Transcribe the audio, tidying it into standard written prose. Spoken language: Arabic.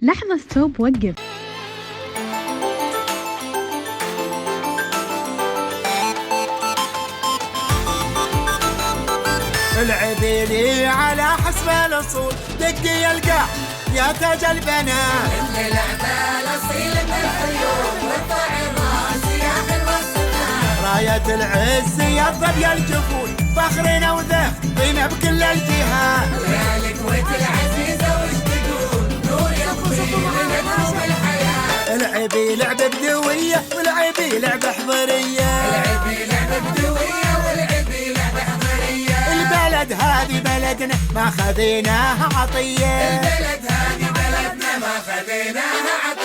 لحظة ستوب وقف. العبي لي على حسب الأصول، دقي القاع يا تاج البنات. اللي لعبة الأصيل من الخيول، وارفع الراس يا حلوة الصفات. راية العز يضرب يا الجفول، فخرنا وذخرنا بكل الجهات. ويا القوة العزيزة وش تقول، نور يطفي من نجوم الحياة. العبي لعبة بدوية والعبي لعبة حضرية. العبي لعبة بدوية والعبي لعبة حضرية. البلد هذه بلدنا ما خذيناها عطية. البلد هذه بلدنا ما خذيناها عطية.